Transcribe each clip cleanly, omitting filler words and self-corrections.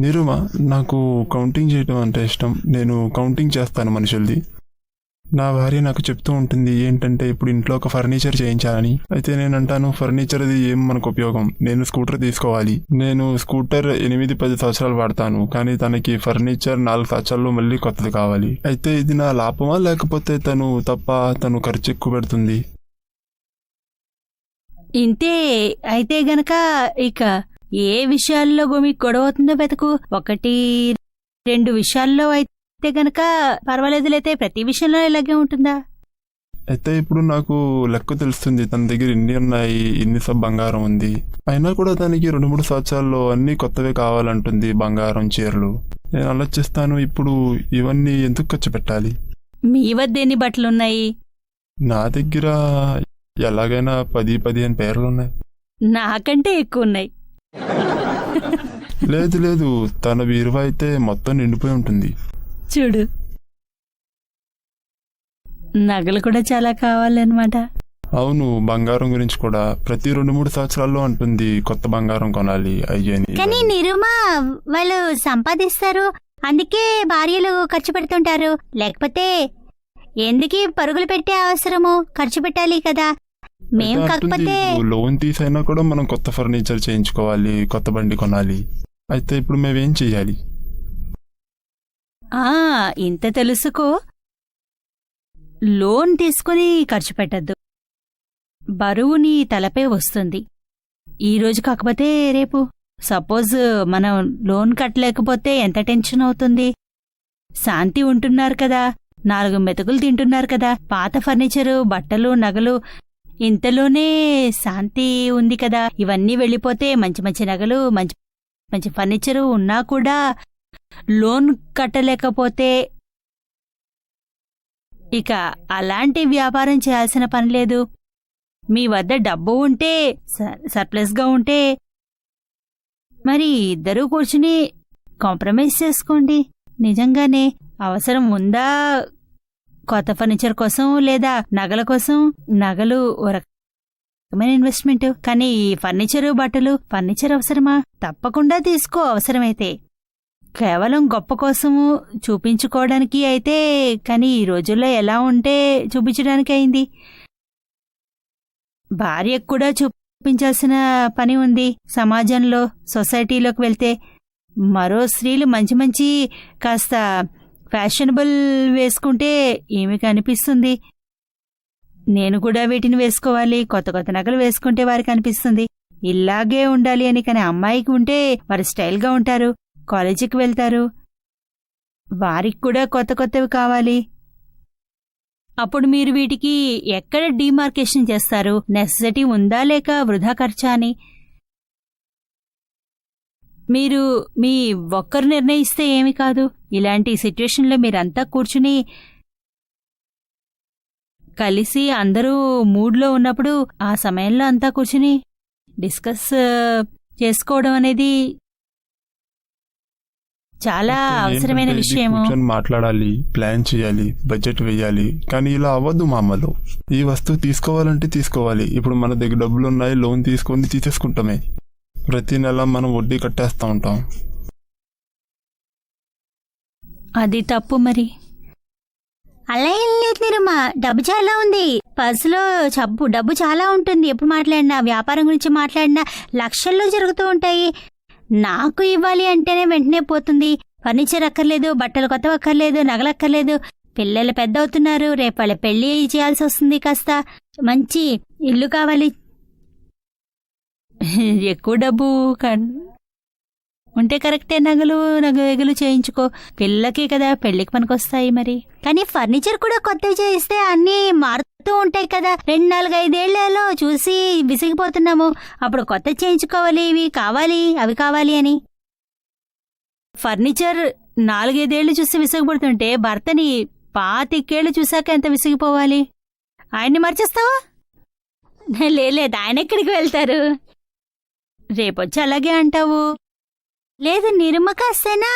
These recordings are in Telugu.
నిరుమ, నాకు కౌంటింగ్ చేయడం అంటే ఇష్టం. నేను కౌంటింగ్ చేస్తాను మనుషులది. నా భార్య నాకు చెప్తూ ఉంటుంది ఏంటంటే ఇప్పుడు ఇంట్లో ఒక ఫర్నిచర్ చేయించాలని. అయితే నేను అంటాను, ఫర్నిచర్ అది ఏం మనకు ఉపయోగం, నేను స్కూటర్ తీసుకోవాలి. నేను స్కూటర్ 8-10 సంవత్సరాలు వాడతాను, కానీ తనకి ఫర్నిచర్ 4 సంవత్సరాల్లో మళ్ళీ కొత్తది కావాలి. అయితే ఇది నా లాభమా లేకపోతే తను ఖర్చు ఎక్కువ పెడుతుంది? ఇంతే అయితే గనక ఇక ఏ విషయాల్లో మీకు గొడవ అవుతుందో వెతకు. 1-2 విషయాల్లో అయితే గనక పర్వాలేదులైతే ప్రతి విషయంలో ఇలాగే ఉంటుందా? అయితే ఇప్పుడు నాకు లెక్క తెలుస్తుంది, తన దగ్గర ఇన్ని ఉన్నాయి, ఇన్ని బంగారం ఉంది. అయినా కూడా తనకి 2-3 సంవత్సరాల్లో అన్ని కొత్తవే కావాలంటుంది, బంగారం, చీరలు. నేను ఆలోచిస్తాను, ఇప్పుడు ఇవన్నీ ఎందుకు ఖర్చు పెట్టాలి? మీ వద్ద ఎన్ని బట్టలున్నాయి? నా దగ్గర ఎలాగైనా 10-15 పేర్లున్నాయి. నాకంటే ఎక్కువ ఉన్నాయి. లేదు, తన బీరువా అయితే మొత్తం నిండిపోయి ఉంటుంది. చూడు, నగలు కూడా చాలా కావాలన్నమాట. అవును, బంగారం గురించి కూడా ప్రతి 2-3 సంవత్సరాల్లో అంటుంది కొత్త బంగారం కొనాలి అయ్యని. కానీ నిరుమా, వాళ్ళు సంపాదిస్తారు, అందుకే భార్యలు ఖర్చు పెడుతుంటారు. లేకపోతే ఎందుకీ పరుగులు పెట్టే అవసరము? ఖర్చు పెట్టాలి కదా. మేం కాకపోతే లోన్ తీసైనా కూడా మనం కొత్త ఫర్నిచర్ చేయించుకోవాలి, కొత్త బండి కొనాలి. అయితే ఇప్పుడు మేమేం చెయ్యాలి? ఇంత తెలుసుకో, లోన్ తీసుకుని ఖర్చు పెట్టద్దు. బరువు నీ తలపై వస్తుంది. ఈరోజు కాకపోతే రేపు సపోజ్ మనం లోన్ కట్టలేకపోతే ఎంత టెన్షన్ అవుతుంది. శాంతి ఉంటున్నారు కదా, 4 మెతుకులు తింటున్నారు కదా, పాత ఫర్నిచరు, బట్టలు, నగలు, ఇంతలోనే శాంతి ఉంది కదా. ఇవన్నీ వెళ్ళిపోతే మంచి మంచి నగలు, మంచి మంచి ఫర్నిచరు ఉన్నా కూడా లోన్ కట్టలేకపోతే ఇక అలాంటి వ్యాపారం చేయాల్సిన పని లేదు. మీ వద్ద డబ్బు ఉంటే, సర్ప్లస్గా ఉంటే మరి ఇద్దరూ కూర్చుని కాంప్రమైజ్ చేసుకోండి. నిజంగానే అవసరం ఉందా కొత్త ఫర్నిచర్ కోసం లేదా నగల కోసం? నగలు ఓ రకమైన ఇన్వెస్ట్మెంట్, కానీ ఫర్నిచరు, బట్టలు, ఫర్నిచర్ అవసరమా? తప్పకుండా తీసుకో అవసరమైతే. కేవలం గొప్ప కోసము చూపించుకోవడానికి అయితే, కానీ ఈ రోజుల్లో ఎలా ఉంటే చూపించడానికి అయింది. భార్యకు కూడా చూపించాల్సిన పని ఉంది. సమాజంలో, సొసైటీలోకి వెళ్తే మరో స్త్రీలు మంచి మంచి కాస్త ఫ్యాషనబుల్ వేసుకుంటే ఏమి కనిపిస్తుంది? నేను కూడా వీటిని వేసుకోవాలి, కొత్త కొత్త నగలు వేసుకుంటే వారికి అనిపిస్తుంది ఇలాగే ఉండాలి అని. కానీ అమ్మాయికి ఉంటే వారు స్టైల్గా ఉంటారు, కాలేజీకి వెళ్తారు, వారికి కూడా కొత్త కొత్తవి కావాలి. అప్పుడు మీరు వీటికి ఎక్కడ డీమార్కేషన్ చేస్తారు? నెసెసిటీ ఉందా లేక వృధా ఖర్చా అని మీరు మీ ఒక్కరు నిర్ణయిస్తే ఏమి కాదు. ఇలాంటి సిట్యుయేషన్లో మీరంతా కూర్చుని కలిసి అందరూ మూడ్లో ఉన్నప్పుడు ఆ సమయంలో అంతా కూర్చుని డిస్కస్ చేసుకోవడం అనేది చాలా అవసరమైన విషయము. మాట్లాడాలి, ప్లాన్ చేయాలి, బడ్జెట్ వేయాలి. కానీ ఇలా అవ్వద్దు మా అమ్మలో. ఈ వస్తువు తీసుకోవాలంటే తీసుకోవాలి. ఇప్పుడు మన దగ్గర డబ్బులు ఉన్నాయి, లోన్ తీసుకొని తీసేసుకుంటామే. ప్రతి నెల మనం వడ్డీ కట్టేస్తూ ఉంటాం. అది తప్పు. మరి అలా ఏం లేదు నిరుమా, డబ్బు చాలా ఉంది పర్సులో. డబ్బు చాలా ఉంటుంది. ఎప్పుడు మాట్లాడినా, వ్యాపారం గురించి మాట్లాడినా లక్షల్లో జరుగుతూ ఉంటాయి. నాకు ఇవ్వాలి అంటేనే వెంటనే పోతుంది. ఫర్నిచర్ అక్కర్లేదు, బట్టలు కొత్త అక్కర్లేదు, నగలు అక్కర్లేదు. పిల్లలు పెద్ద అవుతున్నారు, రేపు వాళ్ళ పెళ్లి చేయాల్సి వస్తుంది. కాస్త మంచి ఇల్లు కావాలి. ఎక్కువ డబ్బు ఉంటే కరెక్టే. నగలు చేయించుకో, పిల్లకి కదా, పెళ్లికి పనికొస్తాయి. మరి కానీ ఫర్నిచర్ కూడా కొత్తవి చేయిస్తే అన్నీ మారుతూ ఉంటాయి కదా. 2-4-5 ఏళ్లలో చూసి విసిగిపోతున్నాము. అప్పుడు కొత్త చేయించుకోవాలి, ఇవి కావాలి, అవి కావాలి అని. ఫర్నిచర్ 4-5 ఏళ్లు చూసి విసిగిపడుతుంటే భర్తని 25 ఏళ్లు చూశాక ఎంత విసిగిపోవాలి? ఆయన్ని మర్చేస్తావా? లేదు, ఆయన ఎక్కడికి వెళ్తారు? రేపొచ్చి అలాగే అంటావు. లేదు నిరుమ, కాస్తైనా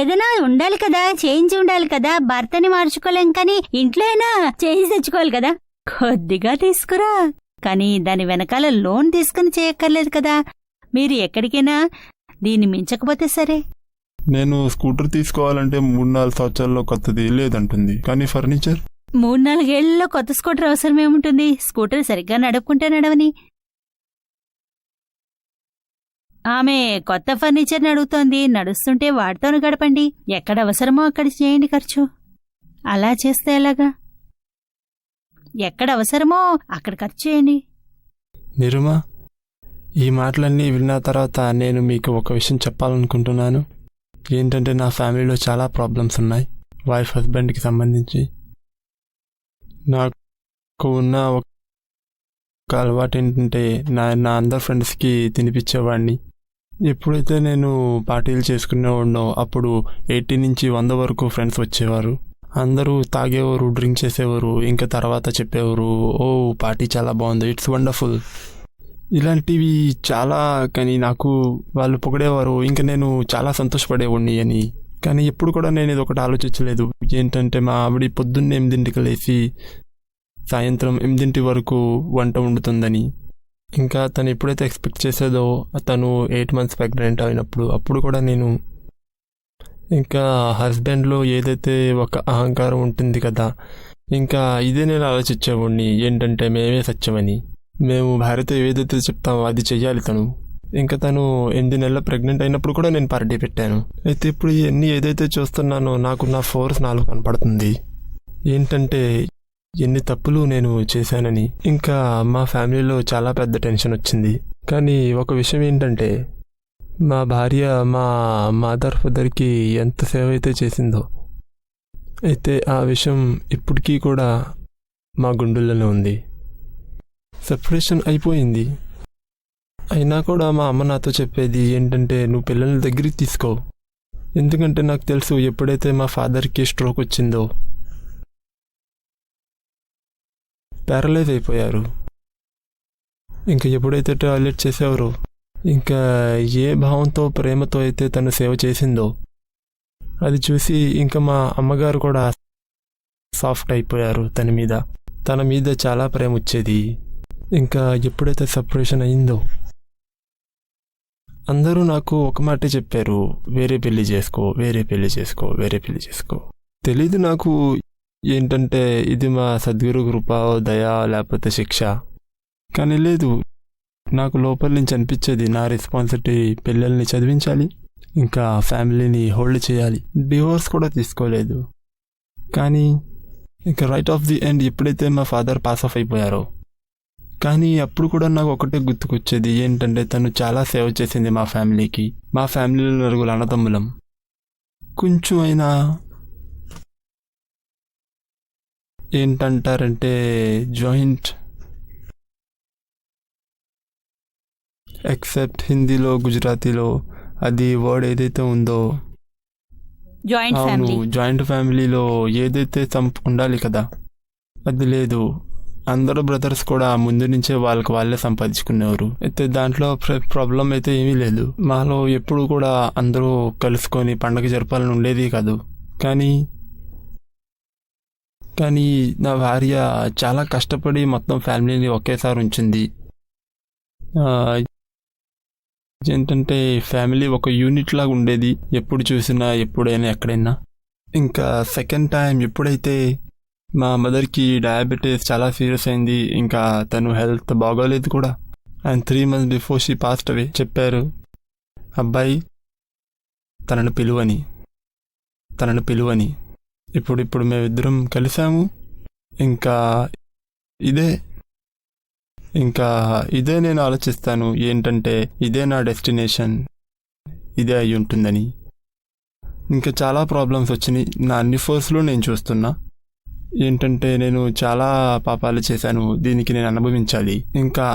ఏదైనా ఉండాలి కదా, చేంజ్ ఉండాలి కదా. భర్తని మార్చుకోలేం, కానీ ఇంట్లో అయినా చేంజ్ తెచ్చుకోవాలి కదా. కొద్దిగా తీసుకురా, కానీ దాని వెనకాల లోన్ తీసుకుని చేయక్కర్లేదు కదా. మీరు ఎక్కడికైనా దీన్ని మించకపోతే సరే. నేను స్కూటర్ తీసుకోవాలంటే 3-4 సంవత్సరాల్లో కొత్తది లేదంటుంది, కానీ ఫర్నిచర్ 3-4 ఏళ్లలో కొత్త స్కూటర్ అవసరం ఏముంటుంది? స్కూటర్ సరిగ్గా నడుపుకుంటే నడవని. ఆమె కొత్త ఫర్నిచర్ని అడుగుతోంది. నడుస్తుంటే వాటితోనే గడపండి. ఎక్కడ అవసరమో అక్కడ చేయండి ఖర్చు. అలా చేస్తే ఎలాగా? ఎక్కడ అవసరమో అక్కడ ఖర్చు చేయండి. నిరుమా, ఈ మాటలన్నీ విన్న తర్వాత నేను మీకు ఒక విషయం చెప్పాలనుకుంటున్నాను. ఏంటంటే నా ఫ్యామిలీలో చాలా ప్రాబ్లమ్స్ ఉన్నాయి వైఫ్ హస్బెండ్కి సంబంధించి. నాకు ఉన్న ఒక అలవాటు ఏంటంటే నా అందరు ఫ్రెండ్స్కి తినిపించేవాడిని. ఎప్పుడైతే నేను పార్టీలు చేసుకునేవాడినో అప్పుడు 80 నుంచి 100 వరకు ఫ్రెండ్స్ వచ్చేవారు. అందరూ తాగేవారు, డ్రింక్ చేసేవారు, ఇంకా తర్వాత చెప్పేవారు, ఓ పార్టీ చాలా బాగుంది, ఇట్స్ వండర్ఫుల్, ఇలాంటివి చాలా. కానీ నాకు వాళ్ళు పొగిడేవారు, ఇంకా నేను చాలా సంతోషపడేవాడిని అని. కానీ ఎప్పుడు కూడా నేను ఇది ఒకటి ఆలోచించలేదు. ఏంటంటే మా ఆవిడ పొద్దున్నే 8ంటికి లేచి సాయంత్రం 8 వరకు వంట వండుతుందని. ఇంకా తను ఎప్పుడైతే ఎక్స్పెక్ట్ చేసేదో, తను 8 months ప్రెగ్నెంట్ అయినప్పుడు అప్పుడు కూడా నేను ఇంకా హస్బెండ్లో ఏదైతే ఒక అహంకారం ఉంటుంది కదా, ఇంకా ఇదే నేను ఆలోచించేవాడిని. ఏంటంటే మేమే సత్యమని, మేము భార్యతో ఏదైతే చెప్తామో అది చెయ్యాలి తను. ఇంకా తను 8 నెలల ప్రెగ్నెంట్ అయినప్పుడు కూడా నేను పార్టీ పెట్టాను. అయితే ఇప్పుడు ఇవన్నీ ఏదైతే చూస్తున్నానో నాకున్న ఫోర్స్ నాలో కనపడుతుంది. ఏంటంటే ఎన్ని తప్పులు నేను చేశానని. ఇంకా మా ఫ్యామిలీలో చాలా పెద్ద టెన్షన్ వచ్చింది. కానీ ఒక విషయం ఏంటంటే మా భార్య మా ఫాదర్కి ఎంత సేవ అయితే చేసిందో, అయితే ఆ విషయం ఇప్పటికీ కూడా మా గుండెల్లోనే ఉంది. సెపరేషన్ అయిపోయింది, అయినా కూడా మా అమ్మ నాతో చెప్పేది ఏంటంటే నువ్వు పిల్లల్ని దగ్గరికి తీసుకో. ఎందుకంటే నాకు తెలుసు ఎప్పుడైతే మా ఫాదర్కి స్ట్రోక్ వచ్చిందో ప్యారలైజ్ అయిపోయారు. ఇంకా ఎప్పుడైతే టాయిలెట్ చేసేవారో, ఇంకా ఏ భావంతో ప్రేమతో అయితే తను సేవ చేసిందో అది చూసి ఇంకా మా అమ్మగారు కూడా సాఫ్ట్ అయిపోయారు. తన మీద చాలా ప్రేమ వచ్చేది. ఇంకా ఎప్పుడైతే సపరేషన్ అయిందో అందరూ నాకు ఒక మాటే చెప్పారు, వేరే పెళ్లి చేసుకో, వేరే పెళ్లి చేసుకో, వేరే పెళ్లి చేసుకో. తెలీదు నాకు ఏంటంటే ఇది మా సద్గురు కృప, దయ లేకపోతే శిక్ష. కానీ లేదు, నాకు లోపల నుంచి అనిపించేది నా రెస్పాన్సిబిలిటీ పిల్లల్ని చదివించాలి, ఇంకా ఫ్యామిలీని హోల్డ్ చేయాలి. డివోర్స్ కూడా తీసుకోలేదు. కానీ ఇంకా రైట్ ఆఫ్ ది ఎండ్ ఎప్పుడైతే మా ఫాదర్ పాస్ ఆఫ్ అయిపోయారో, కానీ అప్పుడు కూడా నాకు ఒకటే గుర్తుకొచ్చేది. ఏంటంటే తను చాలా సేవ చేసింది మా ఫ్యామిలీకి. మా ఫ్యామిలీలో 4 అన్నదమ్ములం. కొంచెం అయినా ఏంటంటారంటే జాయింట్, ఎక్సెప్ట్ హిందీలో గుజరాతీలో అది వర్డ్ ఏదైతే ఉందో, అవును, జాయింట్ ఫ్యామిలీలో ఏదైతే ఉండాలి కదా అది లేదు. అందరూ బ్రదర్స్ కూడా ముందు నుంచే వాళ్ళే సంపాదించుకునేవారు. అయితే దాంట్లో ప్రాబ్లం అయితే ఏమీ లేదు. మాలో ఎప్పుడు కూడా అందరూ కలుసుకొని పండగ జరపాలని ఉండేది కాదు. కానీ నా భార్య చాలా కష్టపడి మొత్తం ఫ్యామిలీని ఒకేసారి ఉంచింది. ఏంటంటే ఫ్యామిలీ ఒక యూనిట్ లాగా ఉండేది, ఎప్పుడు చూసినా, ఎప్పుడైనా, ఎక్కడైనా. ఇంకా సెకండ్ టైం ఎప్పుడైతే మా మదర్కి డయాబెటీస్ చాలా సీరియస్ అయింది, ఇంకా తను హెల్త్ బాగోలేదు కూడా. And 3 months before she passed away చెప్పారు, అబ్బాయి తనను పిలువని. ఇప్పుడు మేమిద్దరం కలిసాము. ఇంకా ఇదే నేను ఆలోచిస్తాను. ఏంటంటే ఇదే నా డెస్టినేషన్, ఇదే అయి ఉంటుందని. ఇంకా చాలా ప్రాబ్లమ్స్ వచ్చినాయి. నా అన్ని ఫోర్స్లో నేను చూస్తున్నా. ఏంటంటే నేను చాలా పాపాలు చేశాను, దీనికి నేను అనుభవించాలి. ఇంకా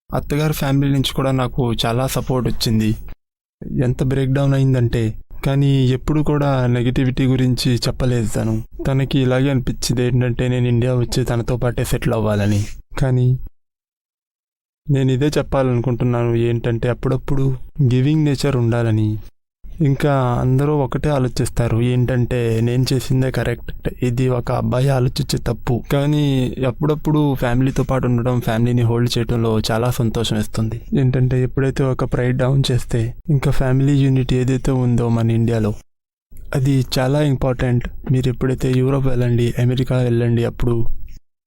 అత్తగారి ఫ్యామిలీ నుంచి కూడా నాకు చాలా సపోర్ట్ వచ్చింది. ఎంత బ్రేక్ డౌన్ అయిందంటే, కానీ ఎప్పుడు కూడా నెగిటివిటీ గురించి చెప్పలేదు తను. తనకి ఇలాగే అనిపించింది ఏంటంటే నేను ఇండియా వచ్చి తనతో పాటే సెటిల్ అవ్వాలని. కానీ నేను ఇదే చెప్పాలనుకుంటున్నాను, ఏంటంటే అప్పుడప్పుడు గివింగ్ నేచర్ ఉండాలని. ఇంకా అందరూ ఒకటే ఆలోచిస్తారు, ఏంటంటే నేను చేసిందే కరెక్ట్, ఇది ఒక అబ్బాయి ఆలోచించే తప్పు. కానీ అప్పుడప్పుడు ఫ్యామిలీతో పాటు ఉండడం, ఫ్యామిలీని హోల్డ్ చేయడంలో చాలా సంతోషం ఇస్తుంది. ఏంటంటే ఎప్పుడైతే ఒక ప్రైడ్ డౌన్ చేస్తే ఇంకా ఫ్యామిలీ యూనిట్ ఏదైతే ఉందో మన ఇండియాలో అది చాలా ఇంపార్టెంట్. మీరు ఎప్పుడైతే యూరోప్ వెళ్ళండి, అమెరికా వెళ్ళండి, అప్పుడు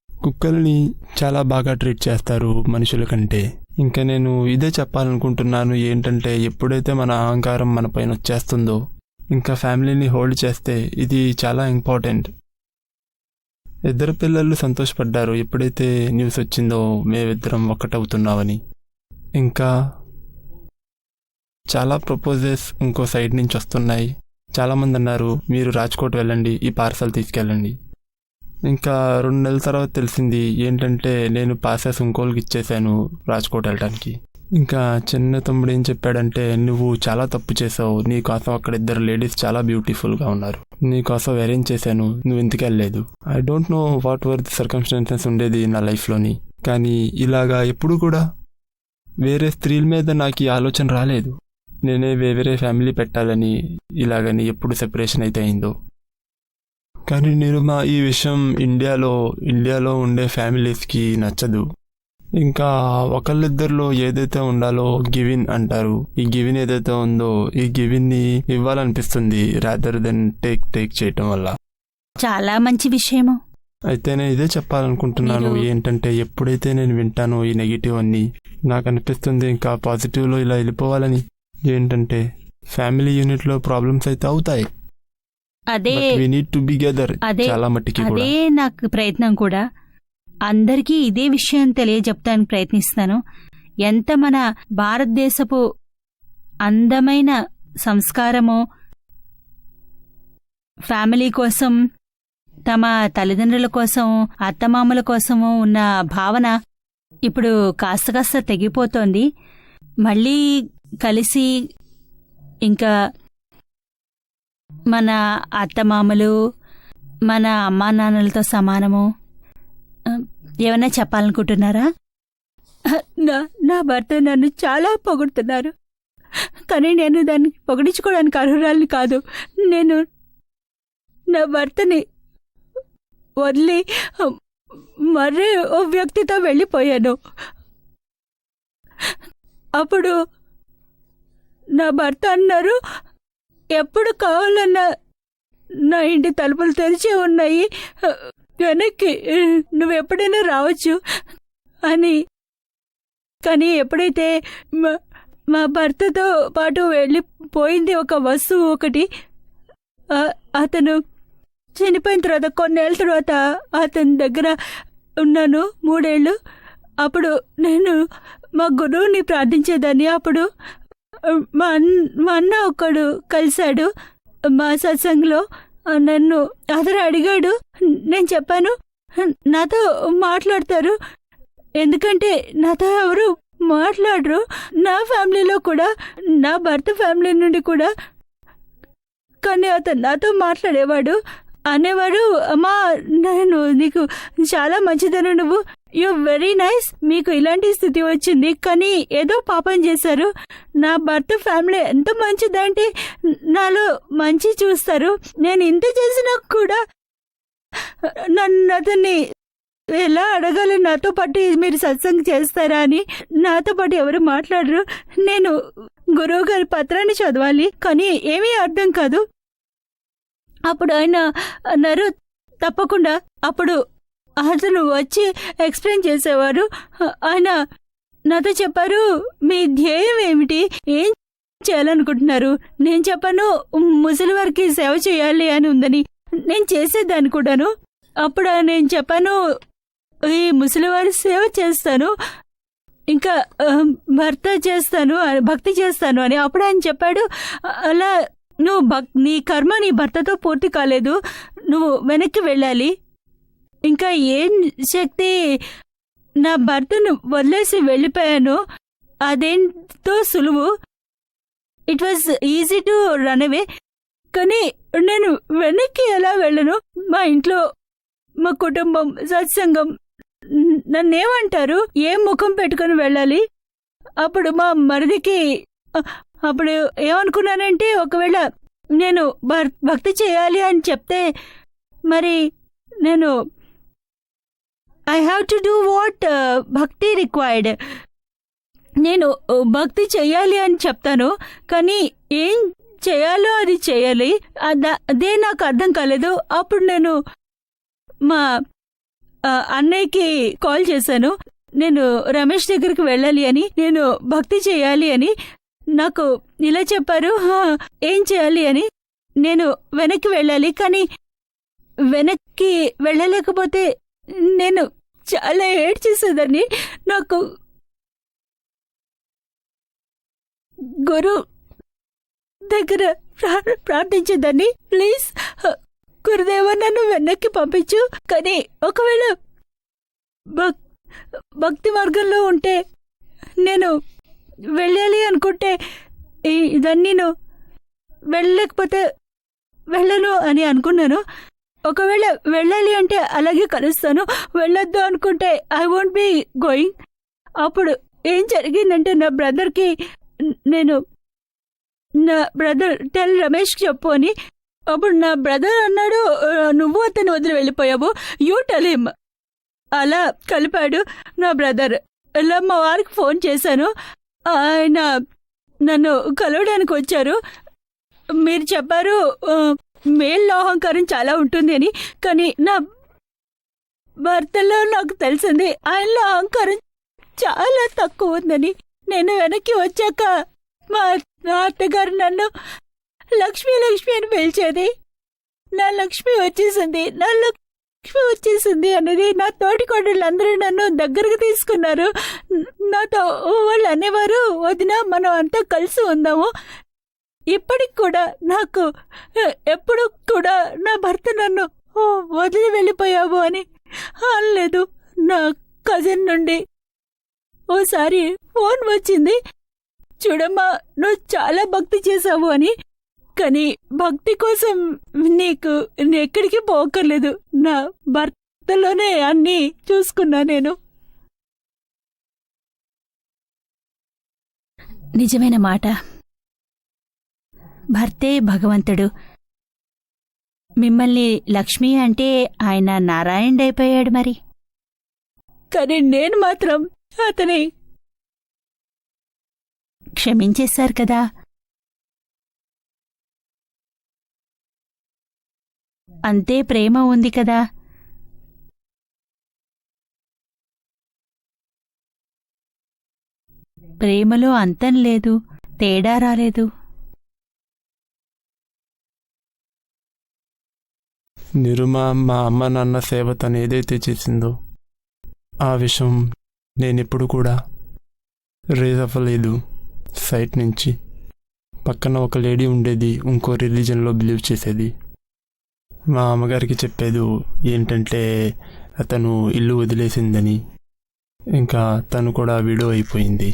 కుక్కల్ని చాలా బాగా ట్రీట్ చేస్తారు మనుషుల కంటే. ఇంకా నేను ఇదే చెప్పాలనుకుంటున్నాను, ఏంటంటే ఎప్పుడైతే మన అహంకారం మన పైన వచ్చేస్తుందో ఇంకా ఫ్యామిలీని హోల్డ్ చేస్తే ఇది చాలా ఇంపార్టెంట్. ఇద్దరు పిల్లలు సంతోషపడ్డారు ఎప్పుడైతే న్యూస్ వచ్చిందో మేమిద్దరం ఒకటవుతున్నామని. ఇంకా చాలా ప్రపోజల్స్ ఇంకో సైడ్ నుంచి వస్తున్నాయి. చాలామంది అన్నారు, మీరు రాజ్కోట్ వెళ్ళండి, ఈ పార్సల్ తీసుకెళ్ళండి. ఇంకా 2 నెలల తర్వాత తెలిసింది ఏంటంటే నేను పాసెస్ ఇంకోళ్ళకి ఇచ్చేసాను రాజ్కోట్ వెళ్ళడానికి. ఇంకా చిన్న తమ్ముడు ఏం చెప్పాడంటే, నువ్వు చాలా తప్పు చేసావు, నీకోసం అక్కడ 2 లేడీస్ చాలా బ్యూటిఫుల్గా ఉన్నారు, నీకోసం అరేంజ్ చేశాను, నువ్వు ఇంటికి వెళ్ళలేదు. I don't know what were the circumstances ఉండేది నా లైఫ్లోని, కానీ ఇలాగా ఎప్పుడు కూడా వేరే స్త్రీల మీద నాకు ఈ ఆలోచన రాలేదు. నేనే వేరే ఫ్యామిలీ పెట్టాలని ఇలాగని ఎప్పుడు సెపరేషన్ అయితే అయిందో. కానీ నిరుమా, ఈ విషయం ఇండియాలో ఉండే ఫ్యామిలీస్కి నచ్చదు. ఇంకా ఒకళ్ళిద్దరిలో ఏదైతే ఉండాలో గివిన్ అంటారు. ఈ గివిన్ ఏదైతే ఉందో ఈ గివిన్ని ఇవ్వాలనిపిస్తుంది రాదర్ దెన్ టేక్ చేయటం వల్ల. చాలా మంచి విషయము. అయితే నేను ఇదే చెప్పాలనుకుంటున్నాను, ఏంటంటే ఎప్పుడైతే నేను వింటానో ఈ నెగిటివ్ అన్ని నాకు అనిపిస్తుంది ఇంకా పాజిటివ్లో ఇలా వెళ్ళిపోవాలని. ఏంటంటే ఫ్యామిలీ యూనిట్లో ప్రాబ్లమ్స్ అయితే అవుతాయి, అదే we need to be together. అదే చాలా మట్టికి కూడా అదే నాకు ప్రయత్నం కూడా. అందరికీ ఇదే విషయం తెలియజెప్తానికి ప్రయత్నిస్తాను. ఎంత మన భారతదేశపు అందమైన సంస్కారమో, ఫ్యామిలీ కోసం, తమ తల్లిదండ్రుల కోసం, అత్తమామల కోసము ఉన్న భావన ఇప్పుడు కాస్త తెగిపోతోంది. మళ్ళీ కలిసి ఇంకా మన అత్తమామలు, మన అమ్మా నాన్నలతో సమానము. ఏమన్నా చెప్పాలనుకుంటున్నారా? నా భర్త నన్ను చాలా పొగుడుతున్నారు, కానీ నేను దాన్ని పొగిడించుకోవడానికి అర్హురాలిని కాదు. నేను నా భర్తని వదిలి మరే ఓ వ్యక్తితో వెళ్ళిపోయాను. అప్పుడు నా భర్త అన్నారు, ఎప్పుడు కావాలన్నా నా ఇంటి తలుపులు తెరిచి ఉన్నాయి, వెనక్కి నువ్వెప్పుడైనా రావచ్చు అని. కానీ ఎప్పుడైతే మా భర్తతో పాటు వెళ్ళిపోయింది ఒక వస్తువు ఒకటి, అతను చనిపోయిన తర్వాత కొన్నేళ్ళ తర్వాత అతని దగ్గర ఉన్నాను 3 ఏళ్ళు. అప్పుడు నేను మా గురువుని ప్రార్థించేదాన్ని. అప్పుడు మా అన్న ఒకడు కలిశాడు మా సత్సంగంలో. నన్ను అతను అడిగాడు, నేను చెప్పాను నాతో మాట్లాడతారు, ఎందుకంటే నాతో ఎవరు మాట్లాడరు, నా ఫ్యామిలీలో కూడా, నా భర్త ఫ్యామిలీ నుండి కూడా. కానీ అతను నాతో మాట్లాడేవాడు, అనేవాడు, అమ్మా నేను నీకు చాలా మంచిదను, నువ్వు యు వెరీ నైస్, మీకు ఇలాంటి స్థితి వచ్చింది కానీ ఏదో పాపం చేశారు. నా భర్త ఫ్యామిలీ ఎంత మంచిదంటే నాలో మంచి చూస్తారు. నేను ఇంత చేసినా కూడా నన్ను అతన్ని ఎలా అడగాలి, నాతో పాటు మీరు సత్సంగం చేస్తారా అని. నాతో పాటు ఎవరు మాట్లాడరు. నేను గురువు గారి పత్రాన్ని చదవాలి కానీ ఏమీ అర్థం కాదు. అప్పుడు ఆయన అన్నారు, తప్పకుండా. అప్పుడు అతను వచ్చి ఎక్స్ప్లెయిన్ చేసేవారు. ఆయన నాతో చెప్పారు, మీ ధ్యేయం ఏమిటి, ఏం చేయాలనుకుంటున్నారు? నేను చెప్పాను, ముసలి వారికి సేవ చేయాలి అని ఉందని. నేను చేసేదాన్ని కూడాను. అప్పుడు నేను చెప్పాను, ఈ ముసలివారి సేవ చేస్తాను, ఇంకా భర్త చేస్తాను, భక్తి చేస్తాను అని. అప్పుడు ఆయన చెప్పాడు, అలా నువ్వు నీ కర్మ నీ భర్తతో పూర్తి కాలేదు, నువ్వు వెనక్కి వెళ్ళాలి. ఇంకా ఏం శక్తి, నా భర్తను వదిలేసి వెళ్ళిపోయాను, అదేంతో సులువు, it was easy to run away. కానీ నేను వెనక్కి ఎలా వెళ్ళను? మా ఇంట్లో మా కుటుంబం, సత్సంగం నన్నేమంటారు, ఏం ముఖం పెట్టుకుని వెళ్ళాలి? అప్పుడు మా మరిదికి అప్పుడు ఏమనుకున్నానంటే ఒకవేళ నేను భక్తి చేయాలి అని చెప్తే మరి నేను I have to do what భక్తి రిక్వైర్డ్. నేను భక్తి చెయ్యాలి అని చెప్తాను, కానీ ఏం చేయాలో అది చేయాలి. అదే నాకు అర్థం కాలేదు. అప్పుడు నేను మా అన్నయ్యకి కాల్ చేశాను. నేను రమేష్ దగ్గరికి వెళ్ళాలి అని, నేను భక్తి చేయాలి అని నాకు ఇలా చెప్పారు. ఏం చేయాలి అని, నేను వెనక్కి వెళ్ళాలి, కానీ వెనక్కి వెళ్ళలేకపోతే నేను చాలా ఏడ్చేసేదాన్ని. నాకు గురు దగ్గర ప్రార్థించేదాన్ని, ప్లీజ్ గురుదేవ నన్ను వెనక్కి పంపించు. కానీ ఒకవేళ భక్తి మార్గంలో ఉంటే నేను వెళ్ళాలి అనుకుంటే ఇదన్నీ నేను వెళ్ళలేకపోతే వెళ్ళను అని అనుకున్నాను. ఒకవేళ వెళ్ళాలి అంటే అలాగే కలుస్తాను, వెళ్ళొద్దు అనుకుంటే ఐ వోంట్ బి గోయింగ్. అప్పుడు ఏం జరిగిందంటే నా బ్రదర్కి నేను నా బ్రదర్ టెల్ రమేష్ చెప్పు అని. అప్పుడు నా బ్రదర్ అన్నాడు, నువ్వు అతను వదిలి వెళ్ళిపోయావు, యూ టెల్ హిమ్. అలా కలిపాడు నా బ్రదర్. ఇలా మా వారికి ఫోన్ చేశాను, ఆయన నన్ను కలవడానికి వచ్చారు. మీరు చెప్పారు మేల్లో అహంకారం చాలా ఉంటుంది అని, కానీ నా భర్తలో నాకు తెలిసింది ఆయనలో అహంకారం చాలా తక్కువ ఉందని. నేను వెనక్కి వచ్చాక మా అత్తగారు నన్ను లక్ష్మి లక్ష్మి అని పిలిచేది. నా లక్ష్మి వచ్చేసింది, నా లక్ష్మి వచ్చేసింది అన్నది. నా తోటి కోడళ్ళందరూ నన్ను దగ్గరకు తీసుకున్నారు. నాతో వాళ్ళు అనేవారు, వదినా మనం అంతా కలిసి ఉందాము. ఇప్పటికి కూడా నాకు ఎప్పుడు కూడా నా భర్త నన్ను వదిలి వెళ్ళిపోయావు అని అనలేదు. నా కజిన్ నుండి ఓసారి ఫోన్ వచ్చింది, చూడమ్మా నువ్వు చాలా భక్తి చేశావు అని, కానీ భక్తి కోసం నీకు ఎక్కడికి పోకర్లేదు, నా భర్తలోనే అన్నీ చూసుకున్నా నేను. నిజమైన మాట. భర్తే భగవంతుడు. మిమ్మల్ని లక్ష్మి అంటే ఆయన నారాయణుడైపోయాడు మరి. కానీ నేను మాత్రం అతని క్షమించేశారు కదా. అంతే ప్రేమ ఉంది కదా. ప్రేమలో అంతం లేదు, తేడా రాలేదు. నిరుమా మా అమ్మ నాన్న సేవ తను ఏదైతే చేసిందో ఆ విషయం నేనెప్పుడు కూడా రేజ్ అవ్వలేదు. సైట్ నుంచి పక్కన ఒక లేడీ ఉండేది, ఇంకో రిలీజన్లో బిలీవ్ చేసేది. మా అమ్మగారికి చెప్పేది ఏంటంటే అతను ఇల్లు వదిలేసిందని, ఇంకా తను కూడా విడో అయిపోయింది.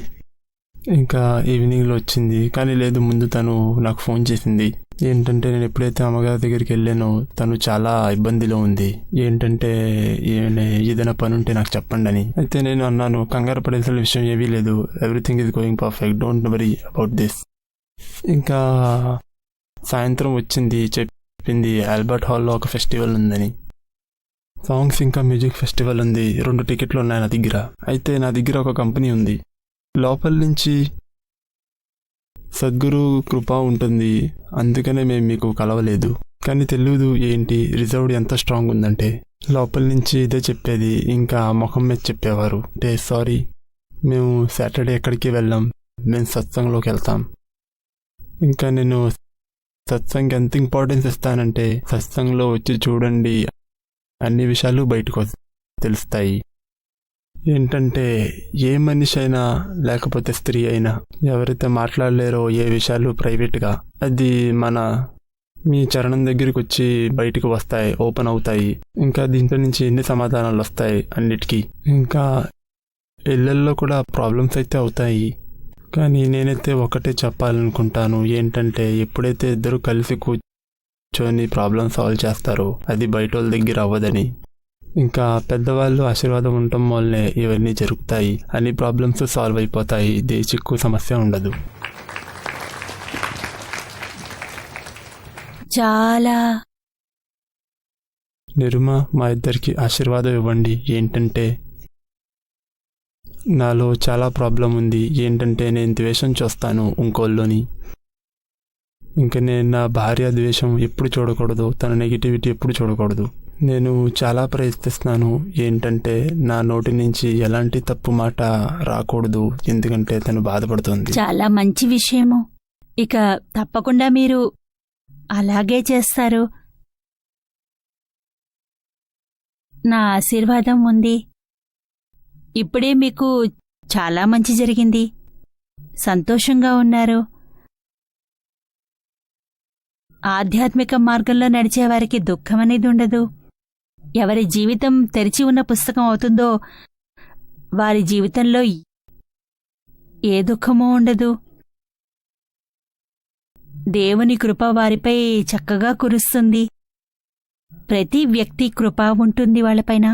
ఇంకా ఈవినింగ్లో వచ్చింది, కానీ లేదు ముందు తను నాకు ఫోన్ చేసింది. ఏంటంటే నేను ఎప్పుడైతే అమ్మగారి దగ్గరికి వెళ్ళానో తను చాలా ఇబ్బందిలో ఉంది, ఏంటంటే ఏదైనా పని ఉంటే నాకు చెప్పండి అని. అయితే నేను అన్నాను, కంగారు పడేసిన విషయం ఏమీ లేదు, everything is going perfect, don't worry about this. ఇంకా సాయంత్రం వచ్చింది, చెప్పింది ఆల్బర్ట్ హాల్లో ఒక ఫెస్టివల్ ఉందని, సాంగ్స్ ఇంకా మ్యూజిక్ ఫెస్టివల్ ఉంది, 2 టికెట్లు ఉన్నాయి నా దగ్గర. అయితే నా దగ్గర ఒక కంపెనీ ఉంది, లోపల నుంచి సద్గురు కృప ఉంటుంది, అందుకనే మేము మీకు కలవలేదు. కానీ తెలియదు ఏంటి రిజర్వ్డ్ ఎంత స్ట్రాంగ్ ఉందంటే. లోపల నుంచి ఇదే చెప్పేది, ఇంకా ముఖం మీద చెప్పేవారు, అంటే సారీ మేము సాటర్డే ఎక్కడికి వెళ్ళాం, మేము సత్సంగ్లోకి వెళ్తాం. ఇంకా నేను సత్సంగ్ ఎంత ఇంపార్టెన్స్ ఇస్తానంటే, సత్సంగ్లో వచ్చి చూడండి అన్ని విషయాలు బయటకు తెలుస్తాయి. ఏంటంటే ఏ మనిషి అయినా లేకపోతే స్త్రీ అయినా ఎవరైతే మాట్లాడలేరో ఏ విషయాలు ప్రైవేట్గా, అది మీ చరణం దగ్గరికి వచ్చి బయటకు వస్తాయి, ఓపెన్ అవుతాయి. ఇంకా దీంట్లో నుంచి ఎన్ని సమాధానాలు వస్తాయి అన్నిటికీ. ఇంకా ఇళ్ళల్లో కూడా ప్రాబ్లమ్స్ అయితే అవుతాయి, కానీ నేనైతే ఒకటే చెప్పాలనుకుంటాను, ఏంటంటే ఎప్పుడైతే ఇద్దరు కలిసి కూర్చొని ప్రాబ్లమ్ సాల్వ్ చేస్తారో అది బయట వాళ్ళ దగ్గర అవ్వదని. ఇంకా పెద్దవాళ్ళు ఆశీర్వాదం ఉండటం వల్లే ఇవన్నీ జరుగుతాయి, అన్ని ప్రాబ్లమ్స్ సాల్వ్ అయిపోతాయి, చిక్కు సమస్య ఉండదు. చాలా నిరుమ, మా ఇద్దరికి ఆశీర్వాదం ఇవ్వండి. ఏంటంటే నాలో చాలా ప్రాబ్లం ఉంది. ఏంటంటే నేను ద్వేషం చూస్తాను ఇంకోళ్ళని. ఇంకా నేను నా భార్య ద్వేషం ఎప్పుడు చూడకూడదు, తన నెగిటివిటీ ఎప్పుడు చూడకూడదు. నేను చాలా ప్రయత్నిస్తున్నాను. ఏంటంటే నా నోటి నుంచి ఎలాంటి తప్పు మాట రాకూడదు, ఎందుకంటే తను బాధపడుతుంది. చాలా మంచి విషయము. ఇక తప్పకుండా మీరు అలాగే చేస్తారు. నా ఆశీర్వాదం ఉంది. ఇప్పుడే మీకు చాలా మంచి జరిగింది. సంతోషంగా ఉన్నారు. ఆధ్యాత్మిక మార్గంలో నడిచేవారికి దుఃఖం అనేది ఉండదు. ఎవరి జీవితం తెరిచి ఉన్న పుస్తకం అవుతుందో వారి జీవితంలో ఏ దుఃఖమూ ఉండదు. దేవుని కృప వారిపై చక్కగా కురుస్తుంది. ప్రతి వ్యక్తి కృప ఉంటుంది వాళ్ళపైన.